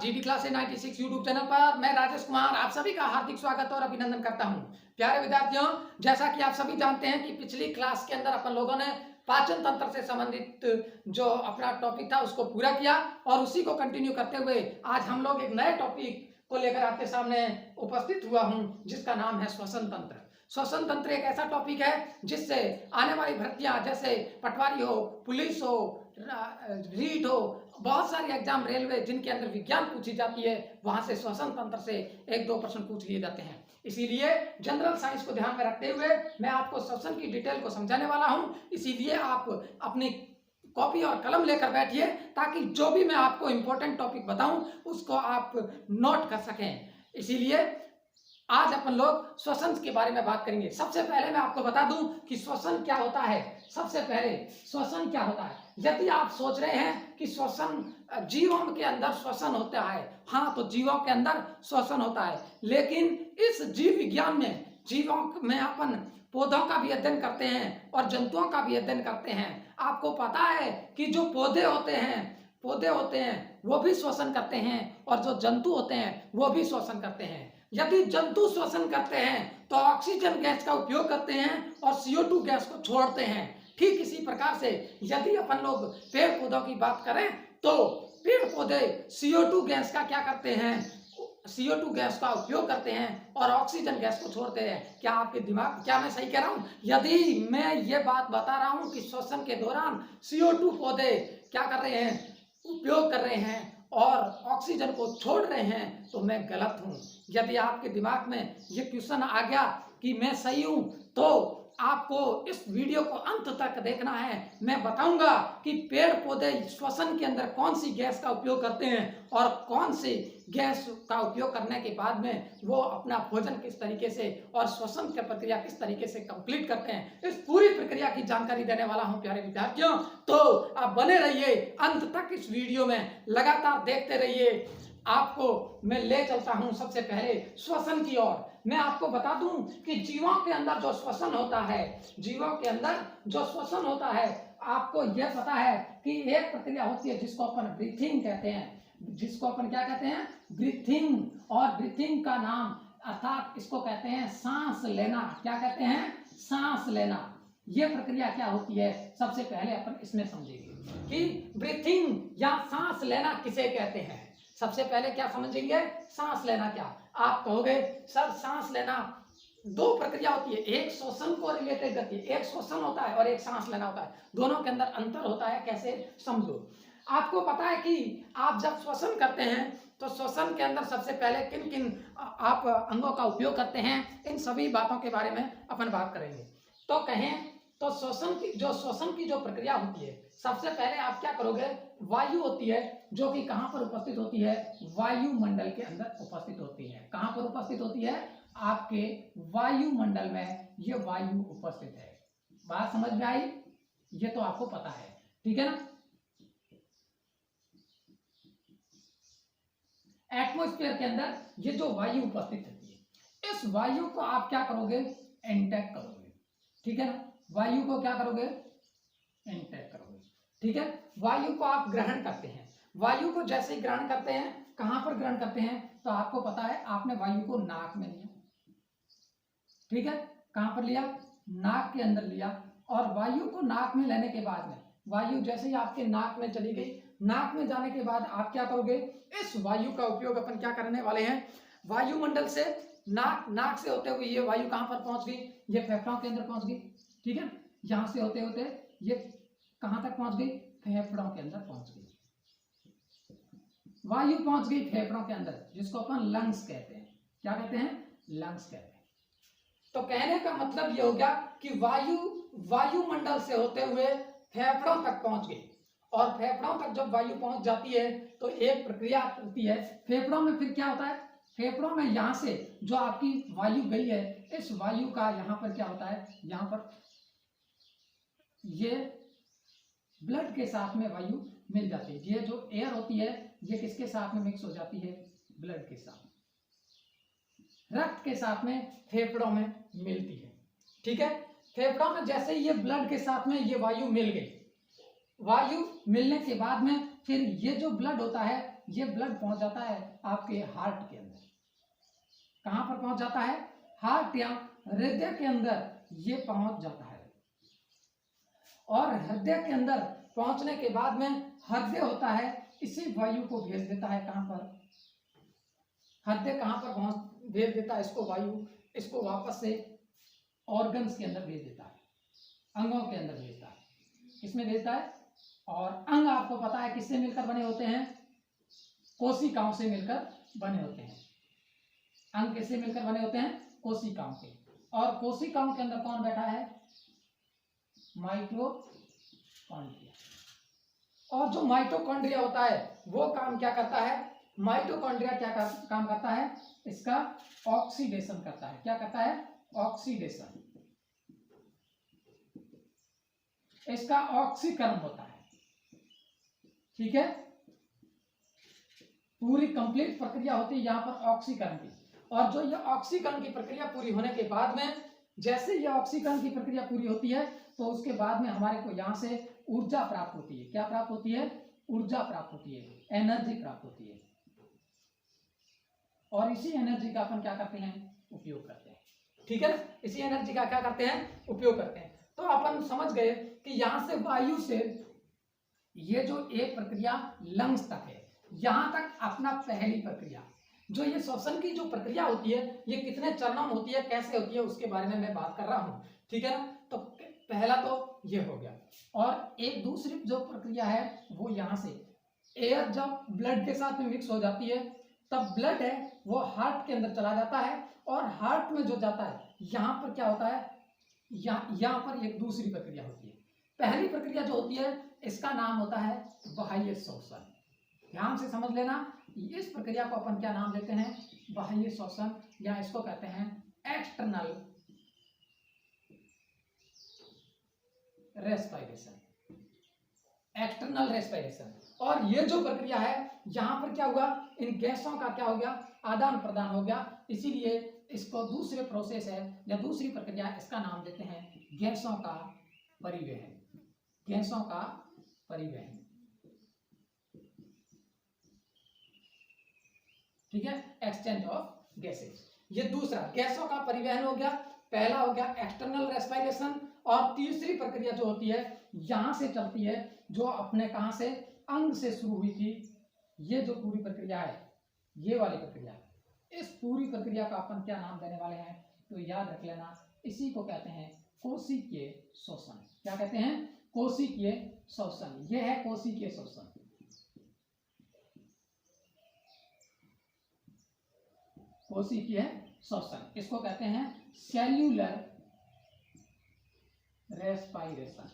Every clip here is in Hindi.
जीडी क्लास 96 यूट्यूब चैनल पर मैं राजेश कुमार आप सभी का हार्दिक स्वागत और अभिनंदन करता हूं। प्यारे विद्यार्थियों, जैसा कि आप सभी जानते हैं कि पिछली क्लास के अंदर अपन लोगों ने पाचन तंत्र से संबंधित जो अपना टॉपिक था उसको पूरा किया और उसी को कंटिन्यू करते हुए आज हम लोग एक नए टॉपिक को लेकर आपके सामने उपस्थित हुआ हूं, जिसका नाम है श्वसन तंत्र। श्वसन तंत्र एक ऐसा टॉपिक है जिससे आने वाली भर्तियां जैसे पटवारी हो, पुलिस हो, रीट हो, बहुत सारी एग्जाम, रेलवे जिनके अंदर विज्ञान पूछी जाती है वहां से श्वसन तंत्र से 1-2 प्रश्न पूछ लिए जाते हैं। इसीलिए जनरल साइंस को ध्यान में रखते हुए मैं आपको श्वसन की डिटेल को समझाने वाला हूं। इसीलिए आप अपनी कॉपी और कलम लेकर बैठिए ताकि जो भी मैं आपको इंपॉर्टेंट टॉपिक बताऊं उसको आप नोट कर सकें। इसीलिए आज अपन लोग श्वसन के बारे में बात करेंगे। सबसे पहले मैं आपको बता दूं कि श्वसन क्या होता है। सबसे पहले श्वसन क्या होता है, यदि आप सोच रहे हैं कि श्वसन जीवों के अंदर श्वसन होता है, हाँ तो जीवों के अंदर श्वसन होता है, लेकिन इस जीव विज्ञान में जीवों में अपन पौधों का भी अध्ययन करते हैं और जंतुओं का भी अध्ययन करते हैं। आपको पता है कि जो पौधे होते हैं वो भी श्वसन करते हैं और जो जंतु होते हैं वो भी श्वसन करते हैं। यदि जंतु श्वसन करते हैं तो ऑक्सीजन गैस का उपयोग करते हैं और CO2 गैस को छोड़ते हैं। ठीक इसी प्रकार से यदि अपन लोग पेड़ पौधों की बात करें तो पेड़ पौधे CO2 गैस का क्या करते हैं, CO2 गैस का उपयोग करते हैं और ऑक्सीजन गैस को छोड़ते हैं। क्या आपके दिमाग, क्या मैं सही कह रहा हूं? यदि मैं ये बात बता रहा हूं कि श्वसन के दौरान CO2 पौधे क्या कर रहे हैं, उपयोग कर रहे हैं और ऑक्सीजन को छोड़ रहे हैं, तो मैं गलत हूं। यदि आपके दिमाग में ये क्वेश्चन आ गया कि मैं सही हूं तो आपको इस वीडियो को अंत तक देखना है। मैं बताऊंगा कि पेड़ पौधे श्वसन के अंदर कौन सी गैस का उपयोग करते हैं और कौन सी गैस का उपयोग करने के बाद में वो अपना भोजन किस तरीके से और श्वसन की प्रक्रिया किस तरीके से कंप्लीट करते हैं। इस पूरी प्रक्रिया की जानकारी देने वाला हूं प्यारे विद्यार्थियों, तो आप बने रहिए अंत तक इस वीडियो में, लगातार देखते रहिए। आपको मैं ले चलता हूं सबसे पहले श्वसन की ओर। मैं आपको बता दूं कि जीवों के अंदर जो श्वसन होता है, जीवों के अंदर जो श्वसन होता है, आपको यह पता है कि एक प्रक्रिया होती है जिसको अपन ब्रीथिंग कहते हैं, जिसको अपन क्या कहते हैं, ब्रीथिंग। और ब्रीथिंग का नाम अर्थात इसको कहते हैं सांस लेना। क्या कहते हैं? सांस लेना। यह प्रक्रिया क्या होती है, सबसे पहले अपन इसमें समझेंगे कि ब्रीथिंग या सांस लेना किसे कहते हैं। सबसे पहले क्या समझेंगे, सांस लेना क्या। आप कहोगे सर सांस लेना 2 प्रक्रिया होती है, एक श्वसन को रिलेटेड गति, एक श्वसन होता है और एक सांस लेना होता है, दोनों के अंदर अंतर होता है। कैसे, समझो। आपको पता है कि आप जब श्वसन करते हैं तो श्वसन के अंदर सबसे पहले किन किन आप अंगों का उपयोग करते हैं, इन सभी बातों के बारे में अपन बात करेंगे। तो कहें तो श्वसन की जो प्रक्रिया होती है, सबसे पहले आप क्या करोगे, वायु होती है जो कि कहां पर उपस्थित होती है, वायुमंडल के अंदर उपस्थित होती है। कहां पर उपस्थित होती है, आपके वायुमंडल में ये वायु उपस्थित है। बात समझ में आई? ये तो आपको पता है, ठीक है ना। एटमॉस्फेयर के अंदर ये जो वायु उपस्थित होती है, इस वायु को आप क्या करोगे, इंटेक करोगे, ठीक है ना। वायु को क्या करोगे, इंटेक करोगे, ठीक है। वायु को आप ग्रहण करते हैं। वायु को जैसे ही ग्रहण करते हैं, कहां पर ग्रहण करते हैं, तो आपको पता है आपने वायु को नाक में लिया, ठीक है। कहां पर लिया, नाक के अंदर लिया। और वायु को नाक में लेने के बाद में वायु जैसे ही आपके नाक में चली गई, नाक में जाने के बाद आप क्या करोगे, इस वायु का उपयोग अपन क्या करने वाले हैं, वायुमंडल से नाक से होते हुए ये वायु कहां पर पहुंच गई, ये फेफड़ों के अंदर पहुंच गई, ठीक है। यहां से होते होते ये कहां तक पहुंच गई, फेफड़ों के अंदर पहुंच गई। वायु पहुंच गई फेफड़ों के अंदर, जिसको अपन लंग्स कहते हैं। क्या कहते हैं, लंग्स कहते हैं। तो कहने का मतलब ये हो गया कि वायुमंडल से होते हुए फेफड़ों तक पहुंच गई। और फेफड़ों तक जब वायु पहुंच जाती है तो एक प्रक्रिया होती है फेफड़ों में। फिर क्या होता है, फेफड़ों में यहां से जो आपकी वायु गई है, इस वायु का यहां पर क्या होता है, यहां पर ये ब्लड के साथ में वायु मिल जाती है। ये जो एयर होती है ये किसके साथ में मिक्स हो जाती है, ब्लड के साथ, रक्त के साथ में फेफड़ों में मिलती है, ठीक है। फेफड़ों में जैसे ही ये ब्लड के साथ में ये वायु मिल गई, वायु मिलने के बाद में फिर ये जो ब्लड होता है ये ब्लड पहुंच जाता है आपके हार्ट के अंदर। कहां पर पहुंच जाता है? हार्ट या हृदय के अंदर ये पहुंच जाता है। और हृदय के अंदर पहुंचने के बाद में हृदय होता है इसी वायु को भेज देता है। कहां पर? हृदय कहां पर पहुंच भेज देता है इसको? वायु इसको वापस से ऑर्गन्स के अंदर भेज देता है, अंगों के अंदर भेजता है। किसमें भेजता है? और अंग आपको पता है किससे मिलकर बने होते हैं? कोशिकाओं से मिलकर बने होते हैं। अंग किससे मिलकर बने होते हैं? कोशिकाओं के। और कोशिकाओं के अंदर कौन बैठा है? माइटोकॉन्ड्रिया। और जो माइटोकॉन्ड्रिया होता है वो काम क्या करता है? माइटोकॉन्ड्रिया क्या काम करता है? इसका ऑक्सीडेशन करता है। क्या करता है? ऑक्सीडेशन। इसका ऑक्सीकरण होता है। ठीक है, पूरी कंप्लीट प्रक्रिया होती है यहां पर ऑक्सीकरण की। और जो ये ऑक्सीकरण की प्रक्रिया पूरी होने के बाद में, जैसे ये ऑक्सीकरण की प्रक्रिया पूरी होती है तो उसके बाद में हमारे को यहां से ऊर्जा प्राप्त होती है। क्या प्राप्त होती है? ऊर्जा प्राप्त होती है, एनर्जी प्राप्त होती है। और इसी एनर्जी का अपन क्या करते हैं? उपयोग करते हैं। ठीक है, इसी एनर्जी का क्या करते हैं? उपयोग करते हैं। तो अपन समझ गए कि यहां से वायु से ये जो एक प्रक्रिया लंग्स तक है, यहां तक अपना पहली प्रक्रिया, जो ये श्वसन की जो प्रक्रिया होती है ये कितने चरणों में होती है, कैसे होती है, उसके बारे में मैं बात कर रहा हूं। ठीक है ना? तो पहला तो ये हो गया। और एक दूसरी जो प्रक्रिया है वो यहां से एयर जब ब्लड के साथ में मिक्स हो जाती है तब ब्लड है वो हार्ट के अंदर चला जाता है। और हार्ट में जो जाता है यहाँ पर क्या होता है? यहाँ पर एक दूसरी प्रक्रिया होती है। पहली प्रक्रिया जो होती है इसका नाम होता है बाह्य श्वसन। ध्यान से समझ लेना, इस प्रक्रिया को अपन क्या नाम देते हैं? बाह्य श्वसन, या इसको कहते हैं एक्सटर्नल रेस्पिरेशन। External respiration. और ये जो प्रक्रिया है यहां पर क्या हुआ? इन गैसों का क्या हो गया? आदान प्रदान हो गया। इसीलिए इसको दूसरे प्रोसेस है या दूसरी प्रक्रिया, इसका नाम देते हैं गैसों का परिवहन। गैसों का परिवहन। ठीक है, एक्सचेंज ऑफ गैसेस। ये दूसरा गैसों का परिवहन हो गया। पहला हो गया एक्सटर्नल रेस्पिरेशन। और तीसरी प्रक्रिया जो होती है यहां से चलती है, जो अपने कहां से? अंग से शुरू हुई थी। ये जो पूरी प्रक्रिया है, ये वाली प्रक्रिया, इस पूरी प्रक्रिया का अपन क्या नाम देने वाले हैं? तो याद रख लेना, इसी को कहते हैं कोशिकीय श्वसन। क्या कहते हैं? कोशिकीय श्वसन। ये है कोशिकीय श्वसन। कोशिकीय श्वसन, इसको कहते हैं सेल्यूलर रेस्पिरेशन।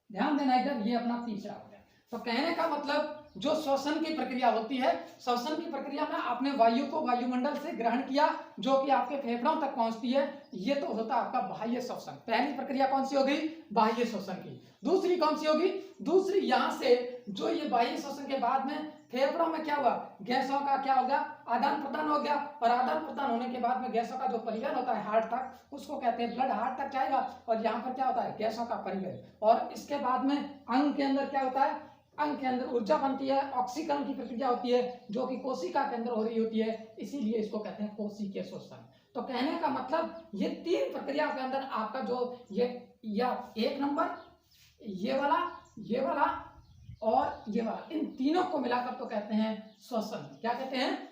ध्यान देना इधर, ये अपना तीसरा हो गया। तो कहने का मतलब जो श्वसन की प्रक्रिया होती है, श्वसन की प्रक्रिया में आपने वायु को वायुमंडल से ग्रहण किया जो कि आपके फेफड़ों तक पहुंचती है, ये तो होता है आपका बाह्य श्वसन। पहली प्रक्रिया कौन सी हो गई? बाह्य श्वसन की। दूसरी कौन सी होगी? दूसरी यहां से जो ये बाह्य श्वसन के बाद में फेफड़ों में क्या हुआ? गैसों का क्या हो गया? आदान प्रदान हो गया। और आदान प्रदान होने के बाद में गैसों का जो परिवहन होता है हार्ट तक, उसको कहते हैं ब्लड हार्ट तक जाएगा। और यहाँ पर क्या होता है? गैसों का परिवहन। और इसके बाद में अंग के अंदर क्या होता है? अंग के अंदर ऊर्जा बनती है, ऑक्सीकरण की प्रक्रिया होती है जो कि कोशिका के अंदर हो रही होती है, इसीलिए इसको कहते हैं कोशिकीय श्वसन। तो कहने का मतलब ये तीन प्रक्रिया के अंदर आपका जो ये या एक नंबर, ये वाला और ये वाला, इन तीनों को मिलाकर तो कहते हैं श्वसन। क्या कहते हैं?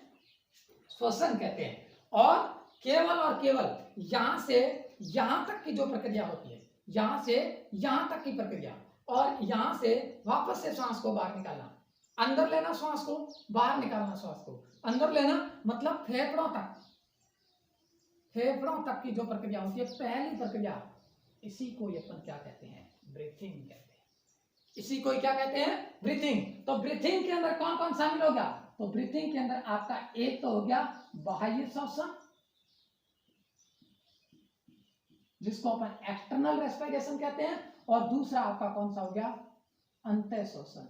श्वसन कहते हैं। और केवल यहां से यहां तक की जो प्रक्रिया होती है, यहां से यहां तक की प्रक्रिया, और यहां से वापस से श्वास को बाहर निकालना, अंदर लेना श्वास को, बाहर निकालना श्वास को। अंदर लेना मतलब फेफड़ों तक की जो प्रक्रिया होती है, पहली प्रक्रिया, इसी को अपन क्या कहते हैं? ब्रीथिंग कहते हैं। इसी को क्या कहते हैं? ब्रीथिंग। तो ब्रीथिंग के अंदर कौन कौन शामिल हो गया? तो ब्रीथिंग के अंदर आपका एक तो हो गया बाह्य श्वसन, जिसको अपन एक्सटर्नल रेस्पिरेशन कहते हैं। और दूसरा आपका कौन सा हो गया? अंतः श्वसन।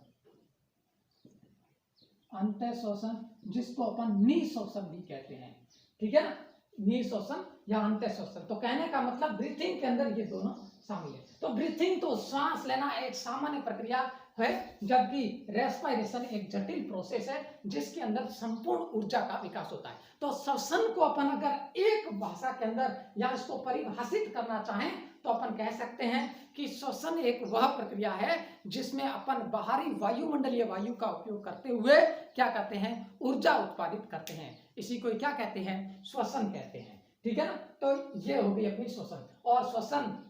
अंतः श्वसन, जिसको अपन निःश्वसन भी कहते हैं। ठीक है ना? निःश्वसन या अंतः श्वसन। तो कहने का मतलब ब्रीथिंग के अंदर ये दोनों शामिल है। तो ब्रीथिंग तो सांस लेना एक सामान्य प्रक्रिया, है, जबकि रेस्पिरेशन एक जटिल प्रोसेस है जिसके अंदर संपूर्ण ऊर्जा का विकास होता है। तो श्वसन को अपन अगर एक भाषा के अंदर या इसको परिभाषित करना चाहें तो अपन कह सकते हैं कि श्वसन एक वह प्रक्रिया है जिसमें अपन बाहरी वायुमंडलीय वायु का उपयोग करते हुए क्या करते हैं, ऊर्जा उत्पादित करते हैं। इसी को क्या कहते हैं, श्वसन कहते हैं। ठीक है ना, तो ये हो गई अपनी श्वसन। और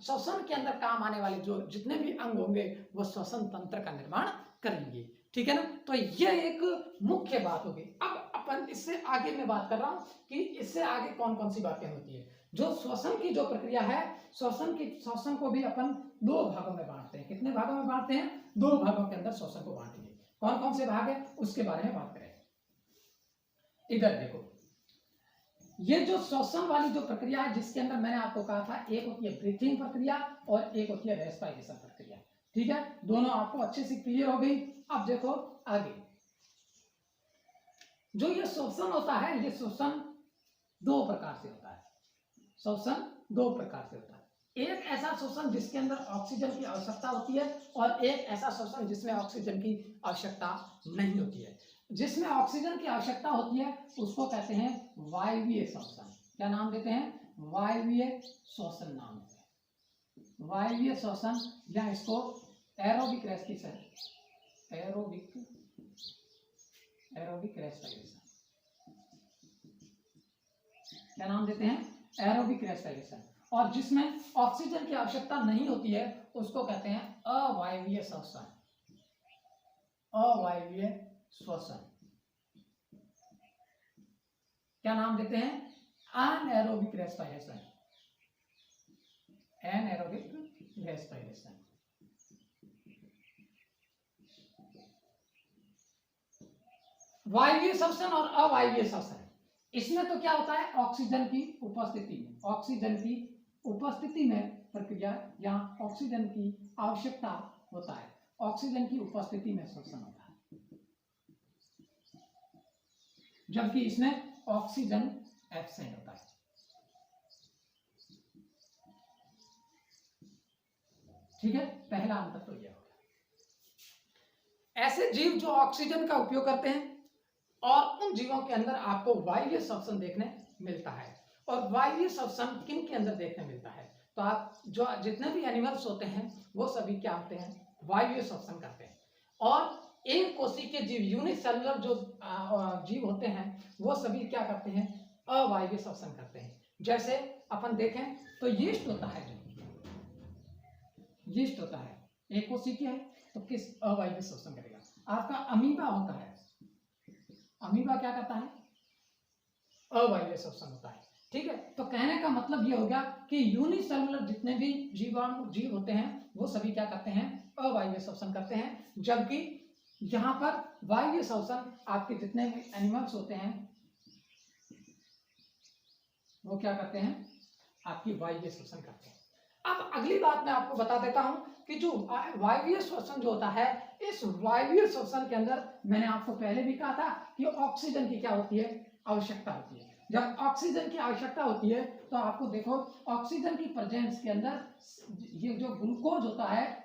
श्वसन के अंदर काम आने वाले जो जितने भी अंग होंगे वो श्वसन तंत्र का निर्माण करेंगे। ठीक है ना, तो ये एक मुख्य बात होगी। अब अपन इससे आगे मैं बात कर रहा हूं कि इससे आगे कौन कौन सी बातें होती है। जो श्वसन की जो प्रक्रिया है, श्वसन को भी अपन दो भागों में बांटते हैं। कितने भागों में बांटते हैं, दो भागों के अंदर श्वसन को बांटेंगे। कौन कौन से भाग है उसके बारे में बात करें। इधर देखो, ये जो श्वसन वाली जो प्रक्रिया है जिसके अंदर मैंने आपको कहा था एक होती है ब्रीथिंग प्रक्रिया और एक होती है रेस्पिरेशन प्रक्रिया। ठीक है, दोनों आपको अच्छे से क्लियर हो गई। अब देखो आगे, जो ये श्वसन होता है, ये श्वसन दो प्रकार से होता है। श्वसन दो प्रकार से होता है। एक ऐसा श्वसन जिसके अंदर ऑक्सीजन की आवश्यकता होती है और एक ऐसा श्वसन जिसमें ऑक्सीजन की आवश्यकता नहीं होती है। जिसमें ऑक्सीजन की आवश्यकता होती है उसको कहते हैं वायवीय श्वसन। क्या नाम देते हैं, वायवीय श्वसन नाम देते हैं। वायवीय श्वसन या इसको एरोबिक रेस्पिरेशन, एरोबिक रेस्पिरेशन क्या नाम देते हैं, एरोबिक रेस्पिरेशन। और जिसमें ऑक्सीजन की आवश्यकता नहीं होती है उसको कहते हैं अवायवीय श्वसन, अवायवीय श्वसन। क्या नाम देते हैं, एनारोबिक रेस्पिरेशन, एनारोबिक रेस्पिरेशन। वायवीय श्वसन और अवायवीय श्वसन, इसमें तो क्या होता है, ऑक्सीजन की उपस्थिति में, ऑक्सीजन की उपस्थिति में प्रक्रिया या ऑक्सीजन की आवश्यकता होता है, ऑक्सीजन की उपस्थिति में श्वसन होता है। जबकि इसमें ऑक्सीजन एब्सेंट होता है। ठीक है, पहला अंतर तो यह होगा। ऐसे जीव जो ऑक्सीजन का उपयोग करते हैं और उन जीवों के अंदर आपको वायवीय श्वसन देखने मिलता है। और वायवीय श्वसन किन के अंदर देखने मिलता है, तो आप जो जितने भी एनिमल्स होते हैं वो सभी क्या होते हैं, वायवीय श्वसन करते हैं। और एक कोशिकीय जीव, यूनिसेलुलर जो जीव होते हैं वो सभी क्या करते हैं, अवायवीय श्वसन करते हैं। जैसे अपन देखें तो यीस्ट होता है, जो यीस्ट होता है एक कोशिकीय है तो किस अवायवीय श्वसन करेगा। आपका अमीबा होता है, अमीबा क्या करता है, अवायवीय श्वसन होता है। ठीक है, तो कहने का मतलब ये हो गया कि यूनिसेलुलर जितने भी जीव होते हैं वो सभी क्या करते हैं, अवायवीय श्वसन करते हैं। जबकि यहाँ पर वायवीय श्वसन आपके जितने भी एनिमल्स होते हैं वो क्या करते हैं, आपकी वायवीय श्वसन करते हैं। अब अगली बात मैं आपको बता देता हूं कि जो वायवीय श्वसन जो होता है, इस वायवीय श्वसन के अंदर मैंने आपको पहले भी कहा था कि ऑक्सीजन की क्या होती है, आवश्यकता होती है। जब ऑक्सीजन की आवश्यकता होती है तो आपको देखो ऑक्सीजन की प्रेजेंस के अंदर ये जो ग्लूकोज होता है,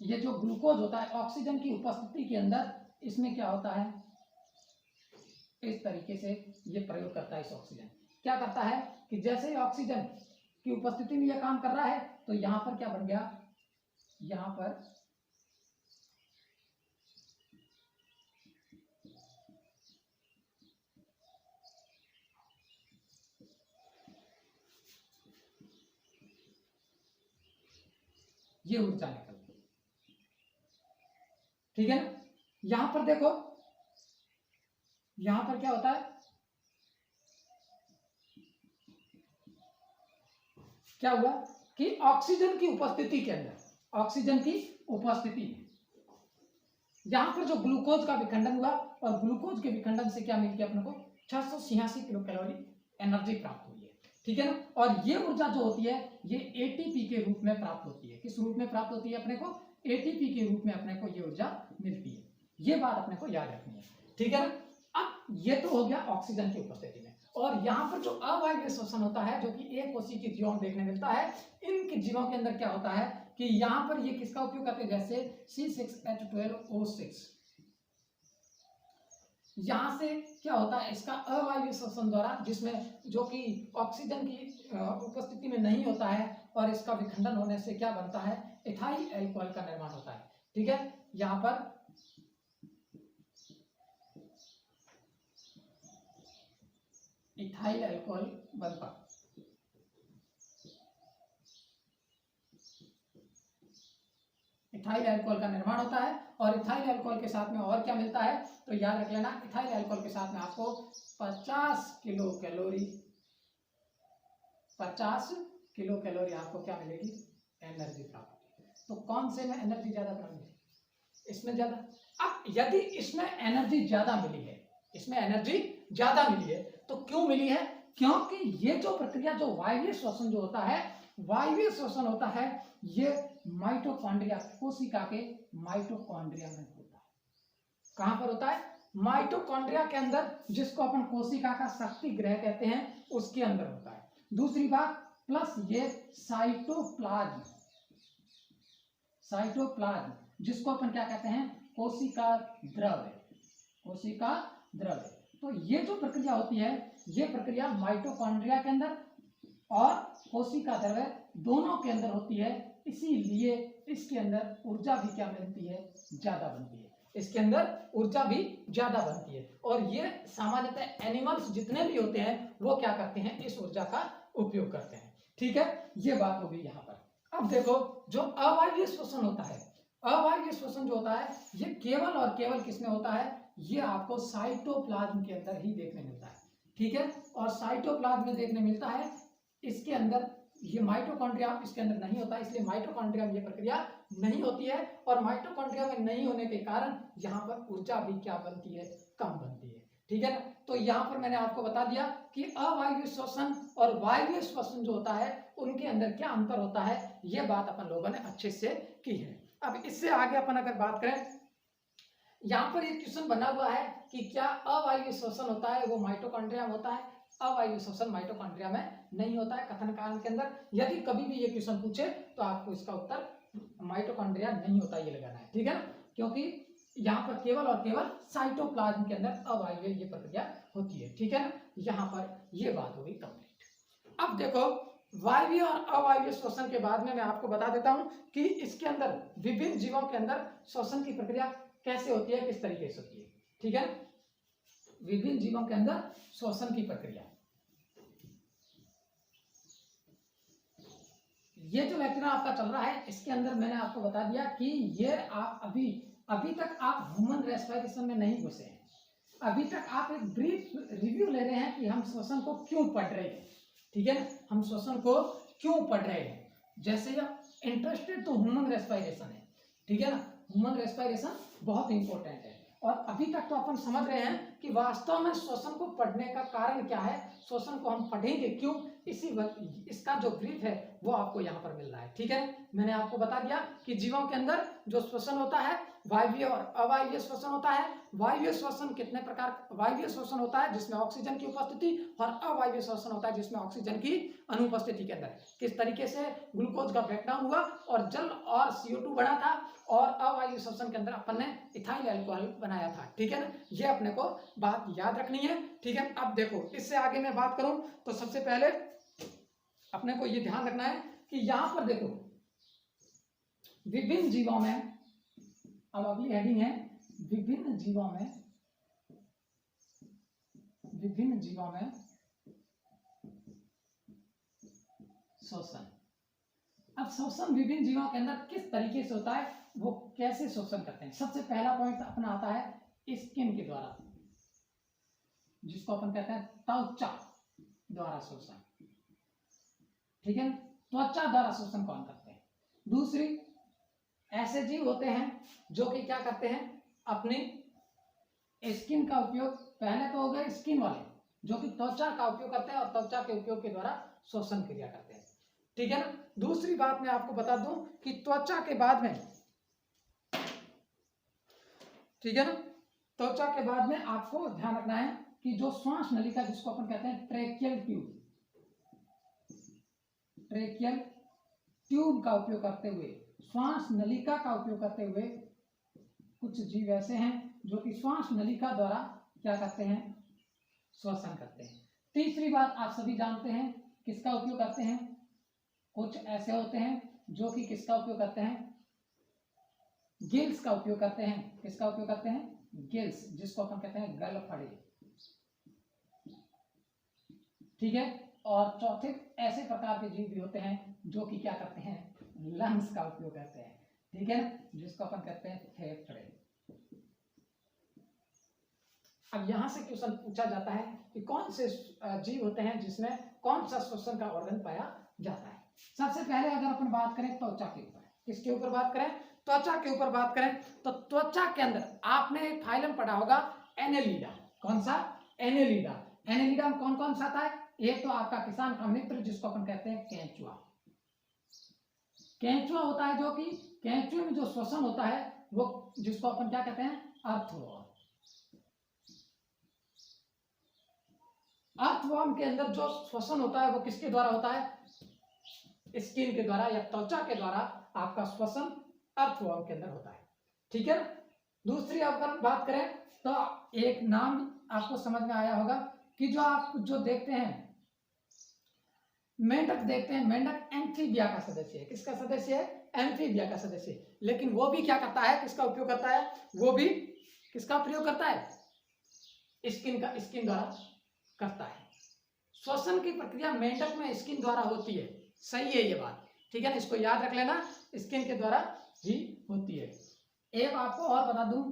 ये जो ग्लूकोज होता है ऑक्सीजन की उपस्थिति के अंदर, इसमें क्या होता है, इस तरीके से ये प्रयोग करता है। इस ऑक्सीजन क्या करता है कि जैसे ही ऑक्सीजन की उपस्थिति में यह काम कर रहा है तो यहां पर क्या बन गया, यहां पर ये ऊर्जा निकल गई। ठीक है ना, यहां पर देखो, यहां पर क्या होता है, क्या हुआ कि ऑक्सीजन की उपस्थिति के अंदर, ऑक्सीजन की उपस्थिति में यहां पर जो ग्लूकोज का विखंडन हुआ और ग्लूकोज के विखंडन से क्या मिल गया अपने को, 686 किलो कैलोरी एनर्जी प्राप्त हुई है। ठीक है ना, और ये ऊर्जा जो होती है ये एटीपी के रूप में प्राप्त होती है। किस रूप में प्राप्त होती है अपने को, एटीपी के रूप में अपने को ये ऊर्जा मिलती है। ये बात अपने को याद रखनी है। ठीक है ना, अब ये तो हो गया ऑक्सीजन की उपस्थिति में। और यहाँ पर जो अवायवीय श्वसन होता है जो कि एक कोशिकीय के जीवों में देखने मिलता है, इन जीवों के अंदर क्या होता है कि यहाँ पर ये किसका उपयोग करते हैं, जैसे C6H12O6, यहां से क्या होता है इसका अवायवीय श्वसन द्वारा, जिसमें जो कि ऑक्सीजन की उपस्थिति में नहीं होता है, और इसका विखंडन होने से क्या बनता है, इथाइल अल्कोहल का निर्माण होता है। ठीक है, यहां पर इथाइल अल्कोहल बनता है। इथाइल अल्कोहल का निर्माण होता है, और इथाइल अल्कोहल के साथ में और क्या मिलता है, तो याद रख लेना, इथाइल अल्कोहल के साथ में आपको 50 किलो कैलोरी, 50 किलो कैलोरी आपको क्या मिलेगी, एनर्जी प्राप्त होगी। तो कौन से में एनर्जी ज्यादा प्राप्त मिली, इसमें ज्यादा। अब यदि इसमें एनर्जी ज्यादा मिली है, इसमें एनर्जी ज्यादा मिली है, तो क्यों मिली है, क्योंकि ये जो प्रक्रिया, जो वायवीय श्वसन जो होता है, वायवीय श्वसन होता है, ये माइटोकॉन्ड्रिया, कोशिका के माइटोकॉन्ड्रिया में होता है। कहां पर होता है, माइटोकॉन्ड्रिया के अंदर, जिसको अपन कोशिका का शक्ति गृह कहते हैं, उसके अंदर होता है। दूसरी बात, प्लस ये साइटोप्लाज्म, साइटोप्लाज्म जिसको अपन क्या कहते हैं, कोशिका द्रव्य, कोशिका द्रव्य। तो ये जो प्रक्रिया होती है, ये प्रक्रिया माइटोकॉन्ड्रिया के अंदर और कोशिका द्रव्य दोनों के अंदर होती है, इसीलिए इसके अंदर ऊर्जा भी क्या बनती है, ज्यादा बनती है, इसके अंदर ऊर्जा भी ज्यादा बनती है। और ये सामान्यतः एनिमल्स जितने भी होते हैं वो क्या करते हैं, इस ऊर्जा का उपयोग करते हैं। ठीक है, ये बात होगी यहाँ पर। अब देखो, जो अवायवीय श्वसन होता है, अवायवीय श्वसन जो होता है, ये केवल और केवल किसमें होता है, ये आपको साइटोप्लाज्म के अंदर ही देखने मिलता है। ठीक है, और साइटोप्लाज्म में देखने मिलता है, इसके अंदर ये माइटोकॉन्ड्रिया इसके अंदर नहीं होता, इसलिए माइटोकॉन्ड्रिया में ये प्रक्रिया नहीं होती है, और माइटोकॉन्ड्रिया में नहीं होने के कारण यहाँ पर ऊर्जा भी क्या बनती है, कम बनती है। ठीक है ना, तो यहाँ पर मैंने आपको बता दिया कि अवायवीय श्वसन और वायवीय श्वसन जो होता है, उनके अंदर क्या अंतर होता है, ये बात अपन लोगों ने अच्छे से की है। अब इससे आगे अपन अगर बात करें, यहाँ पर एक क्वेश्चन बना हुआ है कि क्या अवायवीय श्वसन होता है वो माइटोकॉन्ड्रिया में होता है, अवायवीय श्वसन माइटोकॉन्ड्रिया में नहीं होता है। कथन कारण के अंदर यदि कभी भी ये क्वेश्चन पूछे तो आपको इसका उत्तर माइटोकॉन्ड्रिया नहीं होता ये लगाना है। ठीक है ना, क्योंकि यहाँ पर केवल और केवल साइटोप्लाज्म के अंदर अवायवीय ये प्रक्रिया होती है। ठीक है ना, यहाँ पर ये बात हो गई कंप्लीट। अब देखो, वायवीय और अवायवीय श्वसन के बाद में मैं आपको बता देता हूं कि इसके अंदर विभिन्न जीवों के अंदर श्वसन की प्रक्रिया कैसे होती है, किस तरीके से होती है। ठीक है, विभिन्न जीवों के अंदर श्वसन की प्रक्रिया, ये जो लेक्चर आपका चल रहा है, इसके अंदर मैंने आपको बता दिया कि ये आप अभी तक आप ह्यूमन रेस्पिरेशन में नहीं घुसे हैं। अभी तक आप एक ब्रीफ रिव्यू ले रहे हैं कि हम श्वसन को क्यों पढ़ रहे हैं। ठीक है ना, हम श्वसन को क्यों पढ़ रहे हैं, जैसे इंटरेस्टेड तो ह्यूमन रेस्पिरेशन है। ठीक है ना, ह्यूमन रेस्पिरेशन बहुत इंपॉर्टेंट है, और अभी तक तो अपन समझ रहे हैं कि वास्तव में श्वसन को पढ़ने का कारण क्या है, श्वसन को हम पढ़ेंगे क्यों, इसी वक्त इसका जो ब्रीफ है वो आपको यहाँ पर मिल रहा है। ठीक है, मैंने आपको बता दिया कि जीवों के अंदर जो श्वसन होता है, वायवीय और अवायवीय श्वसन होता है। वायवीय श्वसन कितने प्रकार, वायवीय श्वसन होता है जिसमें ऑक्सीजन की उपस्थिति, और अवायवीय श्वसन होता है जिसमें ऑक्सीजन की अनुपस्थिति के अंदर किस तरीके से ग्लूकोज का ब्रेकडाउन हुआ और जल और CO2 बना था, और अवायवीय श्वसन के अंदर अपन ने इथाइल अल्कोहल बनाया था। ठीक है ना, ये अपने को बात याद रखनी है। ठीक है, अब देखो, इससे आगे मैं बात करूं तो सबसे पहले अपने को ये ध्यान रखना है कि यहां पर देखो, विभिन्न जीवों में, अब अगली हेडिंग है विभिन्न जीवों में, विभिन्न जीवों में श्वसन। अब श्वसन विभिन्न जीवों के अंदर किस तरीके से होता है, वो कैसे श्वसन करते हैं। सबसे पहला पॉइंट अपना आता है स्किन के द्वारा, जिसको अपन कहते हैं त्वचा द्वारा श्वसन। ठीक है, त्वचा द्वारा श्वसन कौन करते हैं। दूसरी, ऐसे जीव होते हैं जो कि क्या करते हैं, अपने स्किन का उपयोग, पहले तो हो गए स्किन वाले जो कि त्वचा का उपयोग करते हैं और त्वचा के उपयोग के द्वारा श्वसन क्रिया करते हैं। ठीक है ना, दूसरी बात मैं आपको बता दूं कि त्वचा के बाद में, ठीक है ना, त्वचा के बाद में आपको ध्यान रखना है कि जो श्वास नलिका जिसको अपन कहते हैं ट्रेकियल ट्यूब का उपयोग करते हुए, श्वास नलिका का उपयोग करते हुए कुछ जीव ऐसे हैं जो कि श्वास नलिका द्वारा क्या करते हैं, श्वसन करते हैं। तीसरी बात आप सभी जानते हैं किसका उपयोग करते हैं, कुछ ऐसे होते हैं जो कि किसका उपयोग करते हैं, गिल्स का उपयोग करते हैं। किसका उपयोग करते हैं, गिल्स, जिसको अपन कहते हैं गलफड़े, ठीक है। और चौथे ऐसे प्रकार के जीव भी होते हैं जो कि क्या करते हैं, लंग्स का उपयोग करते हैं, ठीक है, जिसको अपन कहते हैं फेफड़े। अब यहां से क्वेश्चन पूछा जाता है कि कौन से जीव होते हैं जिसमें कौन सा श्वसन का ऑर्गन पाया जाता है। सबसे पहले अगर अपन बात करें त्वचा के ऊपर, किसके ऊपर बात करें, त्वचा के ऊपर बात करें, तो त्वचा के अंदर आपने एक फाइलम पढ़ा होगा एनेलिडा। कौन सा, एनेलिडा। एनेलिडा में कौन कौन सा आता है, एक तो आपका किसान का मित्र जिसको अपन कहते हैं केंचुआ। केंचुआ होता है जो कि केंचुए में जो श्वसन होता है वो जिसको अपन क्या कहते हैं, अर्थवॉर्म। अर्थवॉर्म के अंदर जो श्वसन होता है वो किसके द्वारा होता है, स्किन के द्वारा या त्वचा के द्वारा आपका श्वसन अर्थवॉर्म के अंदर होता है, ठीक है। दूसरी अगर बात करें तो एक नाम आपको समझ में आया होगा कि जो आप जो देखते हैं मेंढक देखते हैं, मेंढक एम्फीबिया का सदस्य है। किसका सदस्य है, एम्फीबिया का सदस्य है। लेकिन वो भी क्या करता है, किसका उपयोग करता है, वो भी किसका प्रयोग करता है, स्किन द्वारा करता है। श्वसन की प्रक्रिया मेंढक में स्किन द्वारा होती है, सही है ये बात, ठीक है ना, इसको याद रख लेना, स्किन के द्वारा ही होती है। एक आपको और बता दूं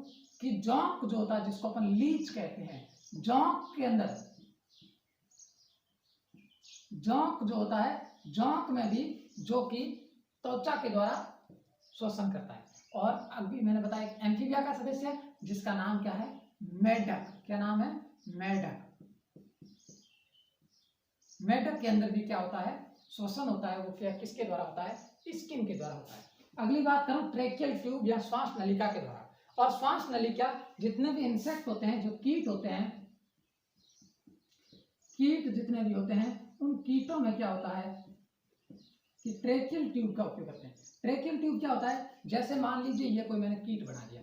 कि जोंक जो होता है जिसको अपन लीच कहते हैं, जोंक के अंदर जोंक जो होता है, जोंक में भी जो कि त्वचा के द्वारा श्वसन करता है। और अभी मैंने बताया एम्फीबिया का सदस्य है जिसका नाम क्या है, मेढक। क्या नाम है, मेढक। मेढक के अंदर भी क्या होता है, श्वसन होता है, वो क्या किसके द्वारा होता है, स्किन के द्वारा होता है। अगली बात करूं ट्रेकियल ट्यूब या श्वास नलिका के द्वारा। और श्वास नलिका जितने भी इंसेक्ट होते हैं, जो कीट होते हैं, कीट जितने भी होते हैं उन कीटों में क्या होता है कि ट्रेकियल ट्यूब का उपयोग करते हैं। ट्रेकियल ट्यूब क्या होता है, जैसे मान लीजिए ये कोई मैंने कीट बना दिया,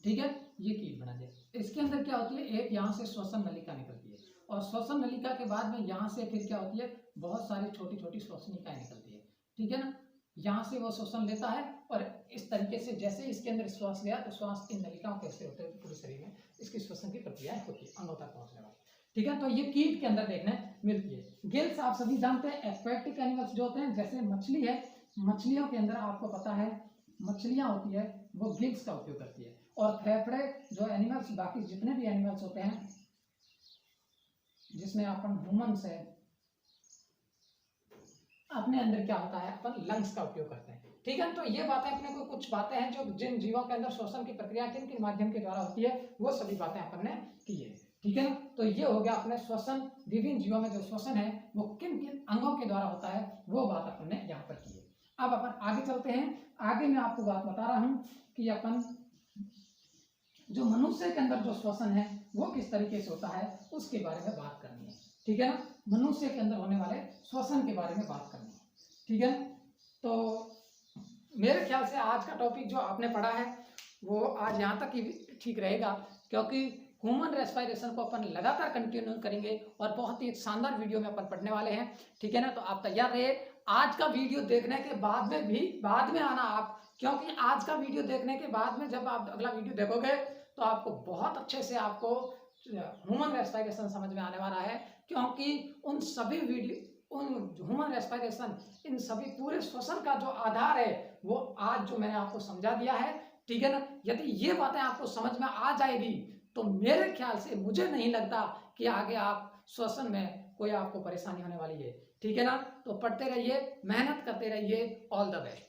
ठीक है, ये कीट बना दिया, इसके अंदर क्या होती है, एक यहाँ से श्वसन नलिका निकलती है और श्वसन नलिका के बाद में यहाँ से फिर क्या होती है, बहुत सारी छोटी छोटी श्वसनिकाएं निकलती है, ठीक है ना। यहाँ से वो श्वसन लेता है और इस तरीके से जैसे इसके अंदर श्वास गया तो श्वास इन नलिकाओं कैसे होते हैं पूरे शरीर में, इसकी श्वसन की प्रक्रिया होती है अंगों तक पहुंचने वाली, ठीक है। तो ये कीट के अंदर देखने मिलती है। गिल्स आप सभी जानते हैं एक्वेटिक एनिमल्स जो होते हैं, जैसे मछली है, मछलियों के अंदर आपको पता है मछलियां होती है वो गिल्स का उपयोग करती है। और फेफड़े जो एनिमल्स, बाकी जितने भी एनिमल्स होते हैं जिसमें अपन ह्यूमन्स है, अपने अंदर क्या होता है, अपन लंग्स का उपयोग करते हैं, ठीक है। तो ये बातें अपने को कुछ बातें हैं जो जिन जीवों के अंदर श्वसन की प्रक्रिया किन किन माध्यम के द्वारा होती है, वो सभी बातें अपन ने की है, ठीक है ना। तो ये हो गया अपने श्वसन, विभिन्न जीवों में जो श्वसन है वो किन किन अंगों के द्वारा होता है, वो बात अपन ने यहाँ पर की है। अब अपन आगे चलते हैं। आगे मैं आपको बात बता रहा हूँ कि अपन जो मनुष्य के अंदर जो श्वसन है वो किस तरीके से होता है उसके बारे में बात करनी है, ठीक है ना। मनुष्य के अंदर होने वाले श्वसन के बारे में बात करनी है, ठीक है। तो मेरे ख्याल से आज का टॉपिक जो आपने पढ़ा है वो आज यहाँ तक ही ठीक रहेगा, क्योंकि ह्यूमन रेस्पिरेशन को अपन लगातार कंटिन्यू करेंगे और बहुत ही शानदार वीडियो में अपन पढ़ने वाले हैं, ठीक है ना। तो आप तैयार रहिए। आज का वीडियो देखने के बाद में भी बाद में आना आप, क्योंकि आज का वीडियो देखने के बाद में जब आप अगला वीडियो देखोगे तो आपको बहुत अच्छे से आपको ह्यूमन रेस्पिरेशन समझ में आने वाला है, क्योंकि उन सभी वीडियो उन ह्यूमन रेस्पिरेशन इन सभी पूरे श्वसन का जो आधार है वो आज जो मैंने आपको समझा दिया है, ठीक है ना। यदि ये बातें आपको समझ में आ जाएगी तो मेरे ख्याल से मुझे नहीं लगता कि आगे आप श्वसन में कोई आपको परेशानी होने वाली है, ठीक है ना। तो पढ़ते रहिए, मेहनत करते रहिए। All the best.